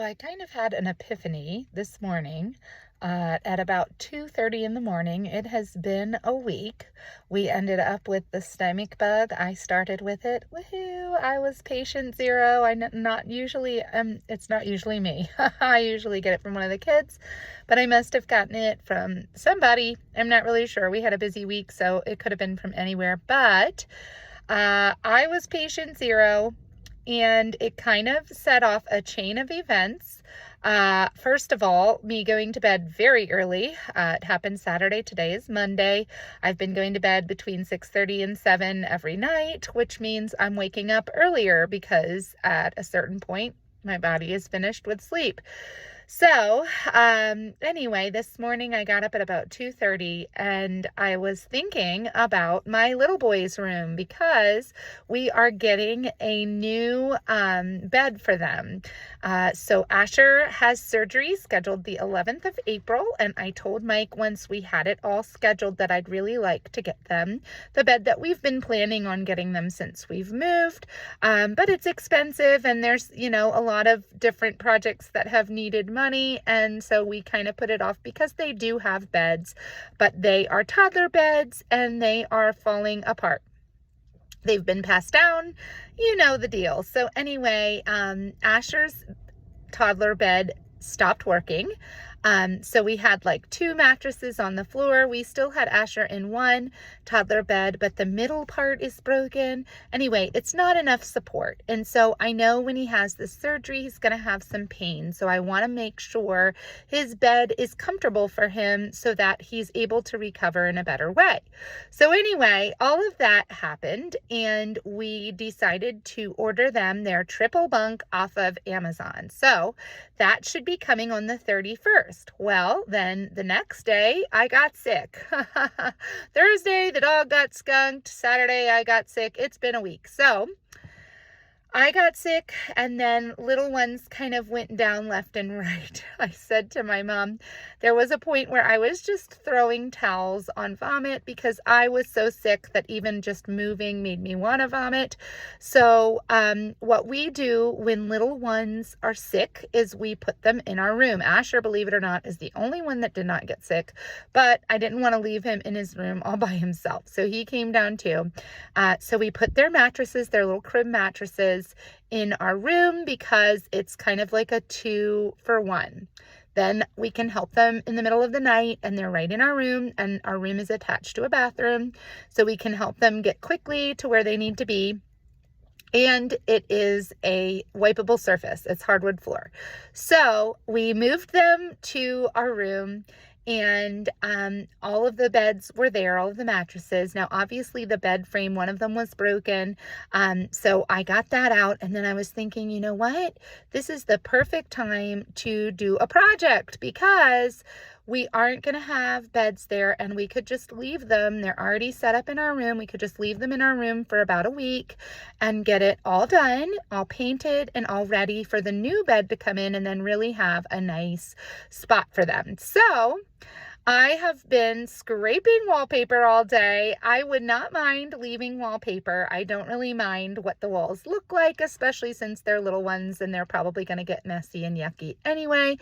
I kind of had an epiphany this morning at about 2:30 in the morning. It has been a week. We ended up with the stomach bug. I started with it. Woohoo! I was patient zero. Not usually, it's not usually me. I usually get it from one of the kids, but I must have gotten it from somebody. I'm not really sure. We had a busy week, so it could have been from anywhere, but I was patient zero. And it kind of set off a chain of events. First of all, me going to bed very early. It happened Saturday. Today is Monday. I've been going to bed between 6:30 and 7 every night, which means I'm waking up earlier because at a certain point, my body is finished with sleep. So, anyway, this morning I got up at about 2:30 and I was thinking about my little boy's room because we are getting a new bed for them. So Asher has surgery scheduled the 11th of April, and I told Mike once we had it all scheduled that I'd really like to get them the bed that we've been planning on getting them since we've moved. But it's expensive, and there's, a lot of different projects that have needed money, and so we kind of put it off because they do have beds, but they are toddler beds and they are falling apart. They've been passed down, you know the deal. So anyway, Asher's toddler bed stopped working. So we had like two mattresses on the floor. We still had Asher in one toddler bed, but the middle part is broken. Anyway, it's not enough support. And so I know when he has this surgery, he's going to have some pain. So I want to make sure his bed is comfortable for him so that he's able to recover in a better way. So anyway, all of that happened, and we decided to order them their triple bunk off of Amazon. So that should be coming on the 31st. Well, then the next day I got sick. Thursday, the dog got skunked. Saturday, I got sick. It's been a week. So I got sick, and then little ones kind of went down left and right. I said to my mom, there was a point where I was just throwing towels on vomit because I was so sick that even just moving made me want to vomit. So what we do when little ones are sick is we put them in our room. Asher, believe it or not, is the only one that did not get sick, but I didn't want to leave him in his room all by himself. So he came down too. So we put their mattresses, their little crib mattresses, in our room because it's kind of like a 2-for-1. Then we can help them in the middle of the night, and they're right in our room, and our room is attached to a bathroom, so we can help them get quickly to where they need to be. And it is a wipeable surface. It's hardwood floor. So we moved them to our room, and all of the beds were there, all of the mattresses. Now, obviously, the bed frame, one of them was broken. So I got that out, and then I was thinking, you know what? This is the perfect time to do a project because we aren't going to have beds there, and we could just leave them. They're already set up in our room. We could just leave them in our room for about a week and get it all done, all painted, and all ready for the new bed to come in, and then really have a nice spot for them. So I have been scraping wallpaper all day. I would not mind leaving wallpaper. I don't really mind what the walls look like, especially since they're little ones and they're probably going to get messy and yucky anyway.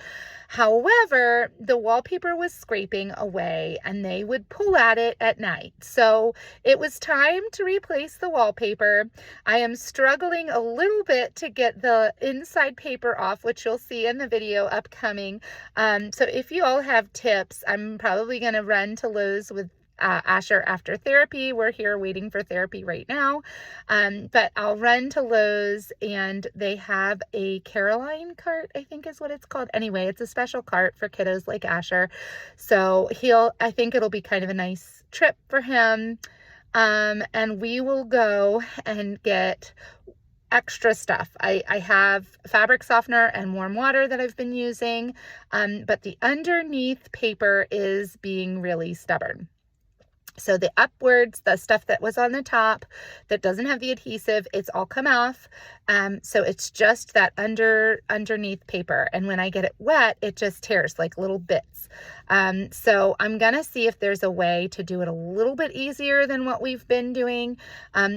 However, the wallpaper was scraping away and they would pull at it at night. So it was time to replace the wallpaper. I am struggling a little bit to get the inside paper off, which you'll see in the video upcoming. So if you all have tips, I'm probably going to run to Lowe's with Asher after therapy. We're here waiting for therapy right now. But I'll run to Lowe's, and they have a Caroline cart, I think is what it's called. Anyway, it's a special cart for kiddos like Asher. So I think it'll be kind of a nice trip for him. And we will go and get extra stuff. I have fabric softener and warm water that I've been using, but the underneath paper is being really stubborn. So the upwards, the stuff that was on the top that doesn't have the adhesive, it's all come off. So it's just that underneath paper. And when I get it wet, it just tears like little bits. So I'm gonna see if there's a way to do it a little bit easier than what we've been doing.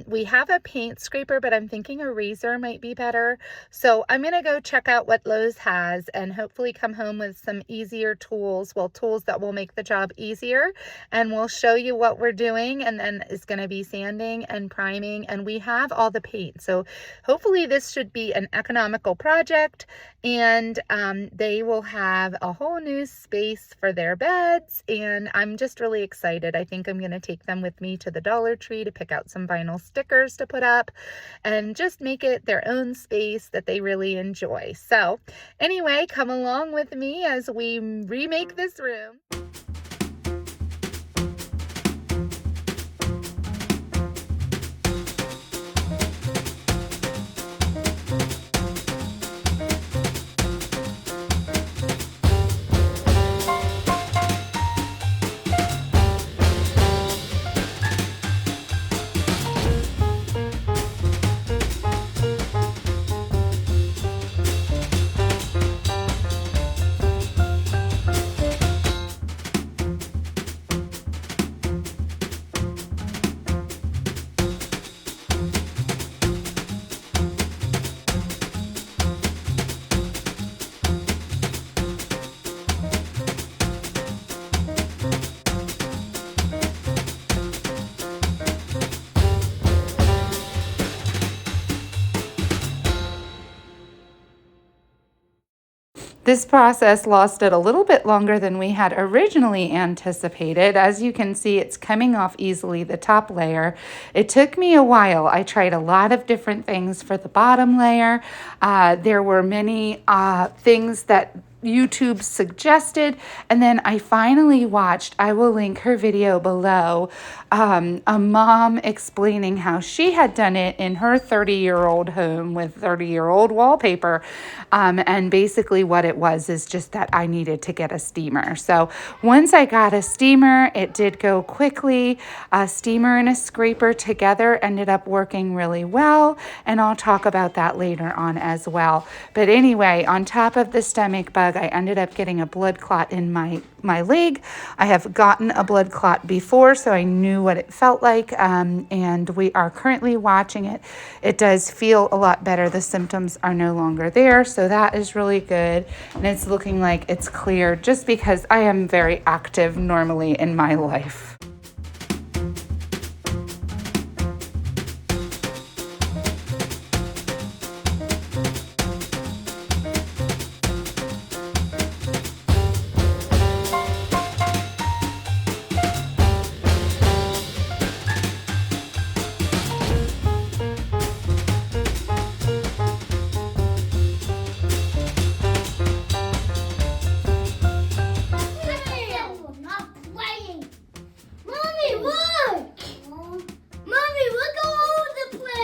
We have a paint scraper, but I'm thinking a razor might be better. So I'm gonna go check out what Lowe's has and hopefully come home with some easier tools, well, tools that will make the job easier. And we'll show you what we're doing, and then it's gonna be sanding and priming, and we have all the paint. So hopefully this should be an economical project, and they will have a whole new space for their beds, and I'm just really excited. I think I'm going to take them with me to the Dollar Tree to pick out some vinyl stickers to put up and just make it their own space that they really enjoy. So anyway, come along with me as we remake this room. This process lasted a little bit longer than we had originally anticipated. As you can see, it's coming off easily, the top layer. It took me a while. I tried a lot of different things for the bottom layer. There were many things that YouTube suggested, and then I finally watched, I will link her video below, a mom explaining how she had done it in her 30-year-old home with 30-year-old wallpaper, and basically what it was is just that I needed to get a steamer. So once I got a steamer, it did go quickly. A steamer and a scraper together ended up working really well, and I'll talk about that later on as well. But anyway, on top of the stomach bug, I ended up getting a blood clot in my leg. I have gotten a blood clot before, so I knew what it felt like, and we are currently watching it. It does feel a lot better. The symptoms are no longer there, so that is really good, and it's looking like it's cleared just because I am very active normally in my life.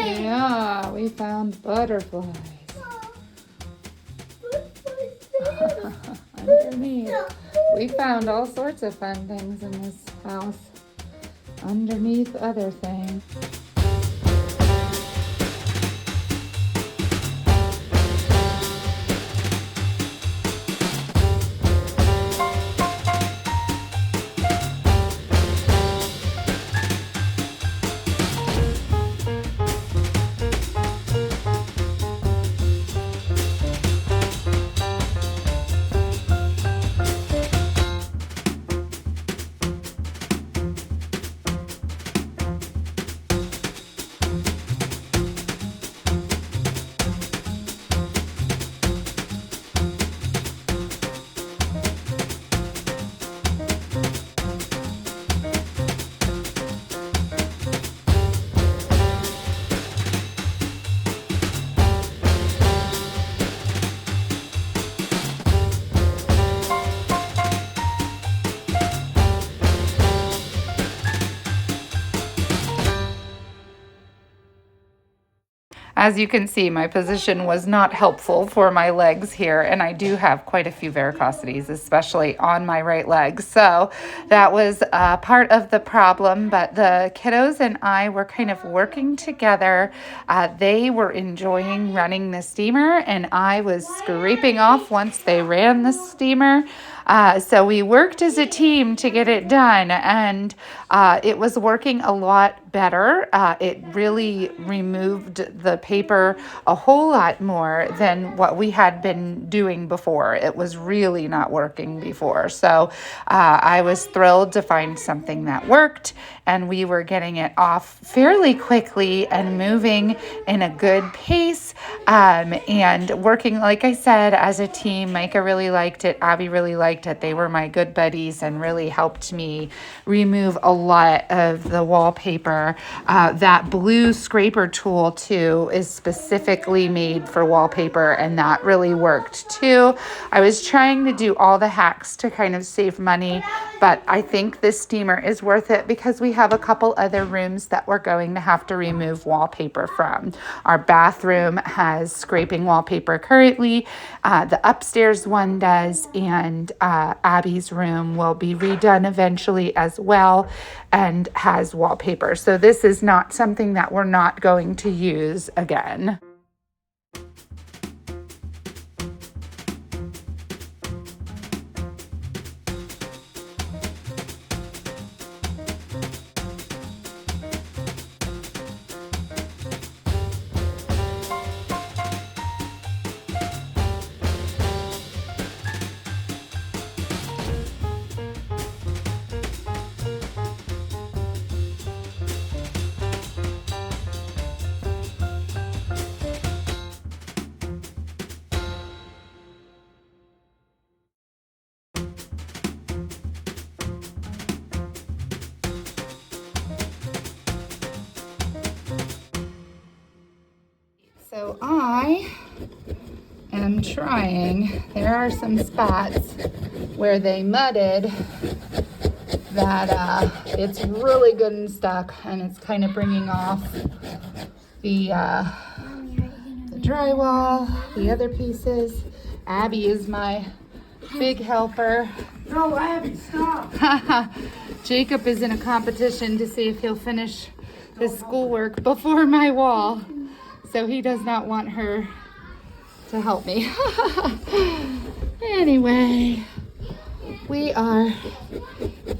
Yeah, we found butterflies underneath. We found all sorts of fun things in this house underneath other things. As you can see, my position was not helpful for my legs here, and I do have quite a few varicosities, especially on my right leg. So that was part of the problem, but the kiddos and I were kind of working together. They were enjoying running the steamer, and I was scraping off once they ran the steamer. So we worked as a team to get it done, and it was working a lot better. It really removed the paper a whole lot more than what we had been doing before. It was really not working before. So I was thrilled to find something that worked, and we were getting it off fairly quickly and moving in a good pace, and working, like I said, as a team. Micah really liked it. Abby really liked it. They were my good buddies and really helped me remove a lot of the wallpaper. That blue scraper tool too is specifically made for wallpaper, and that really worked too. I was trying to do all the hacks to kind of save money, but I think this steamer is worth it because we have a couple other rooms that we're going to have to remove wallpaper from. Our bathroom has scraping wallpaper currently. The upstairs one does, and Abby's room will be redone eventually as well and has wallpaper. So this is not something that we're not going to use again. So I am trying, there are some spots where they mudded that it's really good and stuck, and it's kind of bringing off the drywall, the other pieces. Abby is my big helper. No, Abby, stop. Jacob is in a competition to see if he'll finish his schoolwork before my wall. So he does not want her to help me. Anyway, we are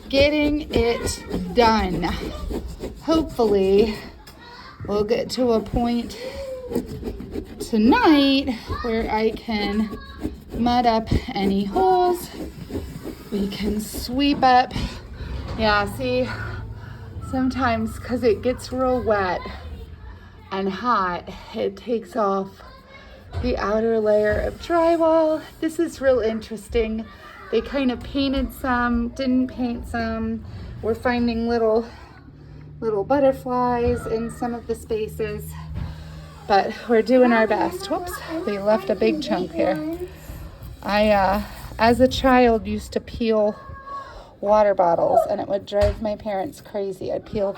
getting it done. Hopefully, we'll get to a point tonight where I can mud up any holes. We can sweep up. Yeah, see, sometimes because it gets real wet and hot, it takes off the outer layer of drywall. This is real interesting. They kind of painted some, didn't paint some. We're finding little butterflies in some of the spaces, but we're doing our best. Whoops, we left a big chunk here. I, as a child, used to peel water bottles, and it would drive my parents crazy. I'd peel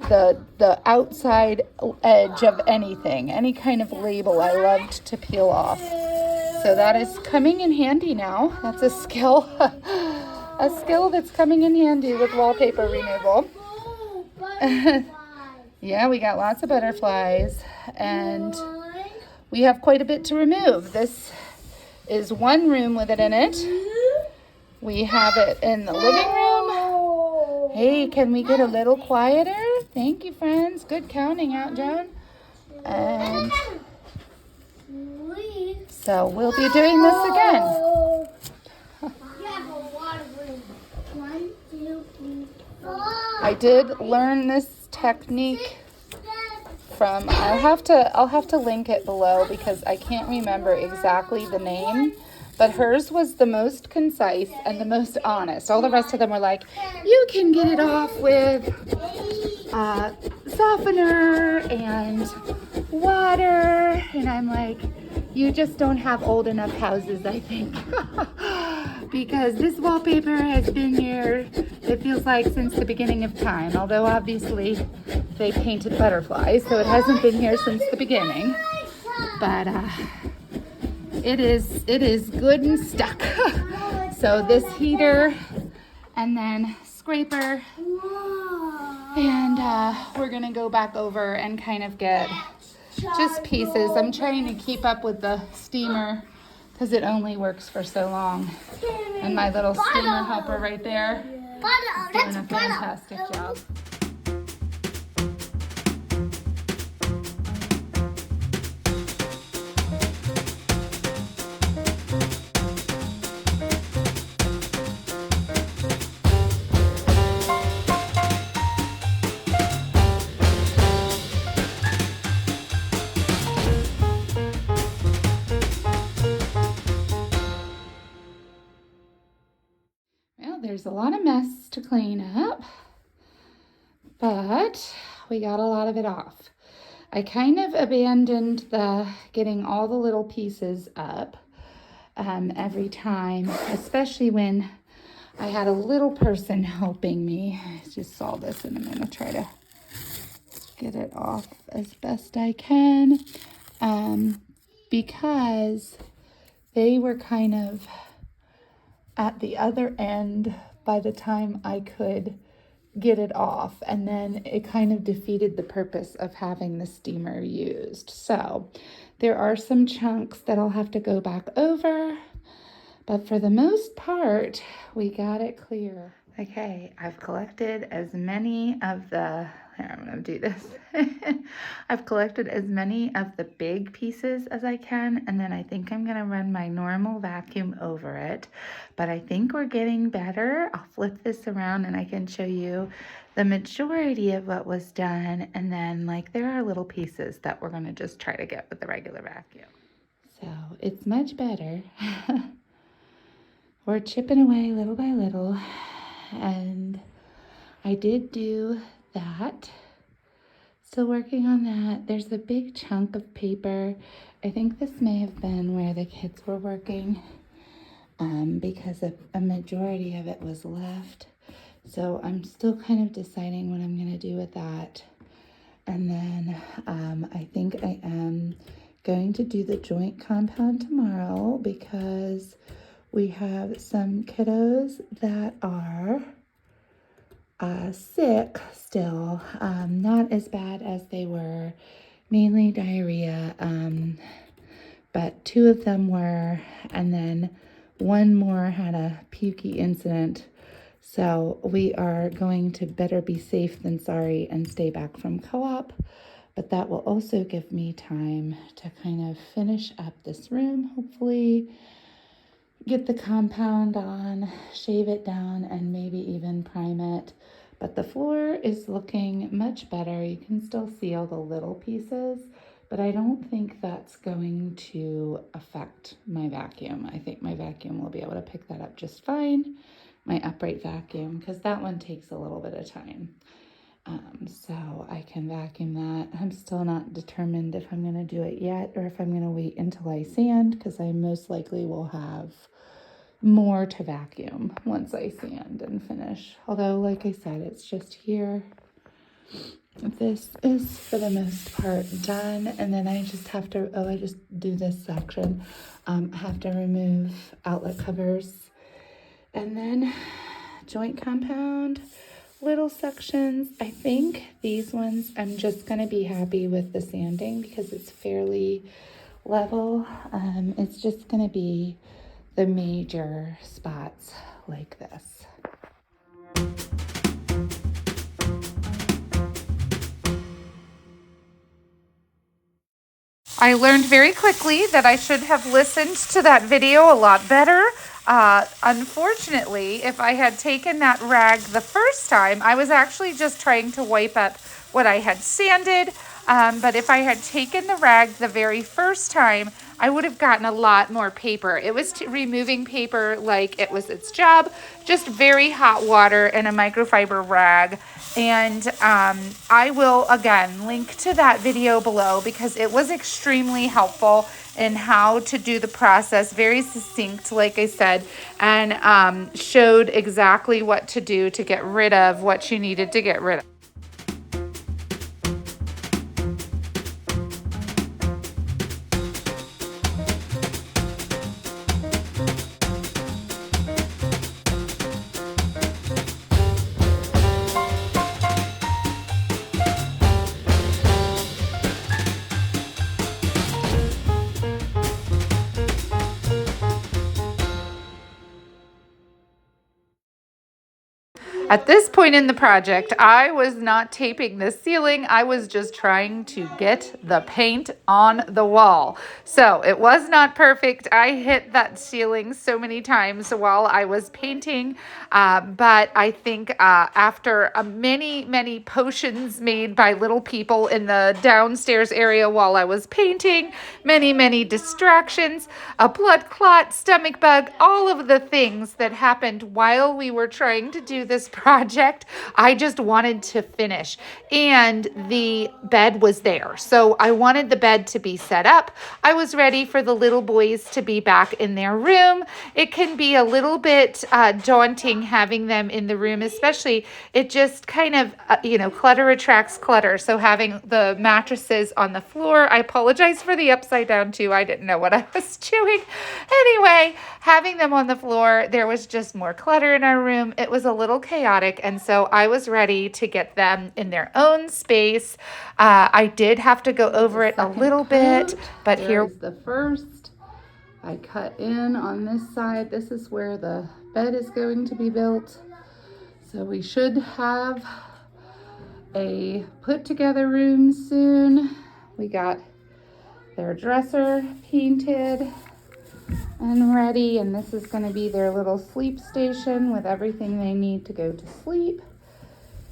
the outside edge of anything, any kind of label I loved to peel off. So that is coming in handy now. That's a skill, a skill that's coming in handy with wallpaper removal. Yeah, we got lots of butterflies, and we have quite a bit to remove. This is one room with it in it. We have it in the living room. Hey, can we get a little quieter? Thank you, friends. Good counting out, Joan. And so we'll be doing this again. I did learn this technique from, I'll have to link it below because I can't remember exactly the name, but hers was the most concise and the most honest. All the rest of them were like, you can get it off with softener and water, and I'm like, you just don't have old enough houses, I think. because this wallpaper has been here, it feels like, since the beginning of time. Although obviously they painted butterflies, so it hasn't been here since the beginning. But it is good and stuck. So this heater and then scraper, and we're gonna go back over and kind of get just pieces. I'm trying to keep up with the steamer because it only works for so long. And my little steamer helper right there is doing a fantastic job. Well, there's a lot of mess to clean up, but we got a lot of it off. I kind of abandoned the getting all the little pieces up every time, especially when I had a little person helping me. I just saw this and I'm gonna try to get it off as best I can, because they were kind of at the other end by the time I could get it off, and then it kind of defeated the purpose of having the steamer used. So there are some chunks that I'll have to go back over, but for the most part, we got it clear. Okay, I've collected as many of the, here, I'm gonna do this. I've collected as many of the big pieces as I can, and then I think I'm gonna run my normal vacuum over it, but I think we're getting better. I'll flip this around and I can show you the majority of what was done, and then like there are little pieces that we're gonna just try to get with the regular vacuum. So it's much better. We're chipping away little by little, and I did do that. Still working on that. There's a big chunk of paper. I think this may have been where the kids were working, because a majority of it was left. So I'm still kind of deciding what I'm gonna do with that. And then I think I am going to do the joint compound tomorrow, because we have some kiddos that are sick still, not as bad as they were, mainly diarrhea, but 2 of them were, and then 1 more had a pukey incident. So we are going to better be safe than sorry and stay back from co-op, but that will also give me time to kind of finish up this room, hopefully get the compound on, shave it down, and maybe even prime it. But the floor is looking much better. You can still see all the little pieces, but I don't think that's going to affect my vacuum. I think my vacuum will be able to pick that up just fine, my upright vacuum, because that one takes a little bit of time. So I can vacuum that. I'm still not determined if I'm going to do it yet or if I'm going to wait until I sand, because I most likely will have more to vacuum once I sand and finish. Although, like I said, it's just here. This is for the most part done, and then I just have to, I just do this section. I have to remove outlet covers, and then joint compound, little sections. I think these ones I'm just going to be happy with the sanding because it's fairly level. It's just going to be the major spots like this. I learned very quickly that I should have listened to that video a lot better. Unfortunately, if I had taken that rag the first time, I was actually just trying to wipe up what I had sanded. But if I had taken the rag the very first time, I would have gotten a lot more paper. It was removing paper like it was its job, just very hot water and a microfiber rag. And I will, again, link to that video below because it was extremely helpful. and how to do the process, very succinct, like I said, and showed exactly what to do to get rid of what you needed to get rid of. At this point in the project, I was not taping the ceiling. I was just trying to get the paint on the wall. So it was not perfect. I hit that ceiling so many times while I was painting. But I think after many potions made by little people in the downstairs area while I was painting, many distractions, a blood clot, stomach bug, all of the things that happened while we were trying to do this project, I just wanted to finish. And the bed was there. So I wanted the bed to be set up. I was ready for the little boys to be back in their room. It can be a little bit daunting having them in the room, especially it just kind of, clutter attracts clutter. So having the mattresses on the floor, I apologize for the upside down too. I didn't know what I was doing. Anyway, having them on the floor, there was just more clutter in our room. It was a little chaotic. And so I was ready to get them in their own space. I did have to go over it a little bit, but here's the first. I cut in on this side. This is where the bed is going to be built. So we should have a put together room soon. We got their dresser painted and ready, and this is going to be their little sleep station with everything they need to go to sleep,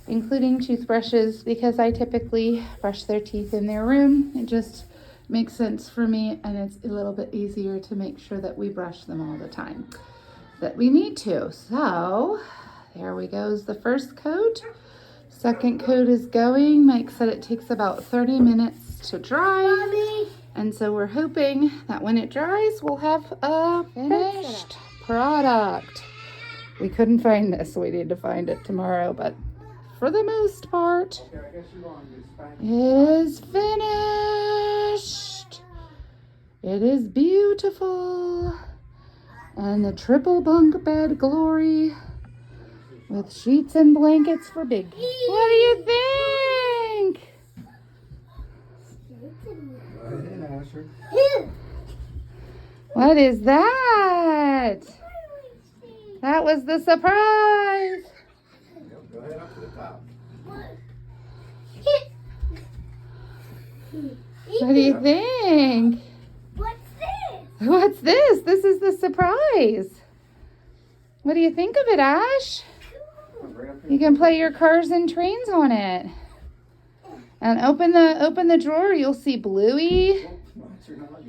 including toothbrushes, because I typically brush their teeth in their room. It just makes sense for me, and it's a little bit easier to make sure that we brush them all the time that we need to. So there we goes, the first coat. Second coat is going. Mike said it takes about 30 minutes to dry. Mommy. And so we're hoping that when it dries, we'll have a finished product. We couldn't find this, so we need to find it tomorrow, but for the most part, it is finished. It is beautiful. And the triple bunk bed glory with sheets and blankets for Big. What do you think? What is that? That was the surprise. Go ahead up to the top. What do you think? What's this? What's this? This is the surprise. What do you think of it, Ash? You can play your cars and trains on it. And open the drawer, you'll see Bluey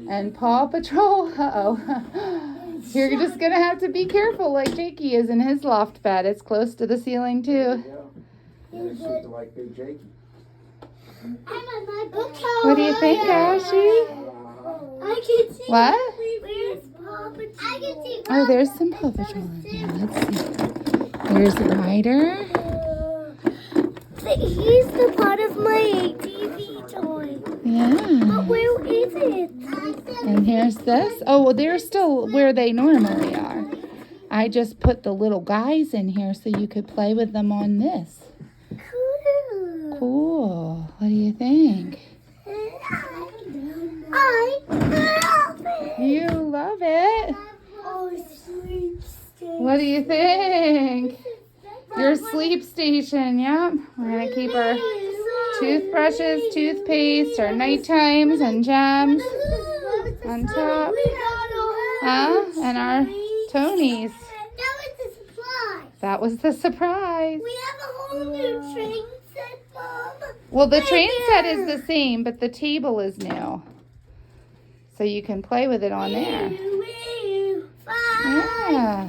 and Paw Patrol. Uh-oh. You're just going to have to be careful like Jakey is in his loft bed. It's close to the ceiling too. Like Big Jakey. What do you think, Ashy? I can see. What? Where's Paw Patrol? I can see. Oh, there's some Paw Patrol in here. Let's see. There's Ryder. He's the part of my TV toy. Yeah. But where is it? And here's this. Oh, well, they're still where they normally are. I just put the little guys in here so you could play with them on this. Cool. Cool. What do you think? I love it. You love it. Oh, sweet state. What do you think? Your sleep station, yep. We're going to keep our toothbrushes, toothpaste, our night times and jams on top. Huh? And our Tonys. That was the surprise. That was the surprise. We have a whole new train set, Mom. Well, the train set is the same, but the table is new. So you can play with it on there. Yeah.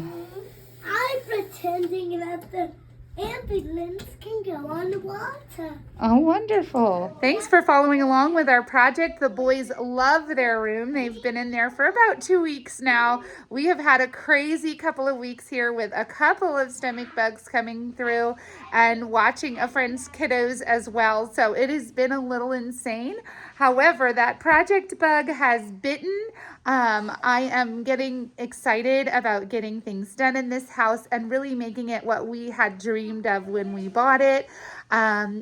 I'm pretending that the and balloons can go on the water. Oh, wonderful. Thanks for following along with our project. The boys love their room. They've been in there for about 2 weeks now. We have had a crazy couple of weeks here with a couple of stomach bugs coming through and watching a friend's kiddos as well. So it has been a little insane. However, that project bug has bitten. I am getting excited about getting things done in this house and really making it what we had dreamed of when we bought it.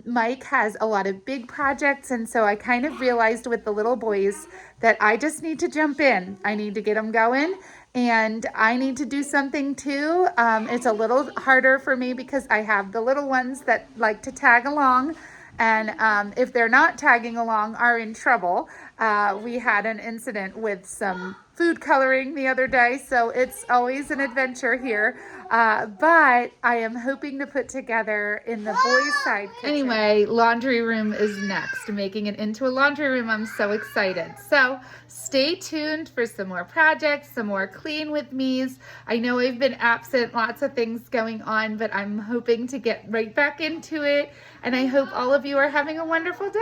Mike has a lot of big projects, and so I kind of realized with the little boys that I just need to jump in. I need to get them going, and I need to do something too. It's a little harder for me because I have the little ones that like to tag along, and if they're not tagging along, are in trouble. We had an incident with some food coloring the other day, so it's always an adventure here. But I am hoping to put together in the boys' side kitchen. Anyway, laundry room is next, making it into a laundry room. I'm so excited. So stay tuned for some more projects, some more clean with me's. I know I've been absent, lots of things going on, but I'm hoping to get right back into it. And I hope all of you are having a wonderful day.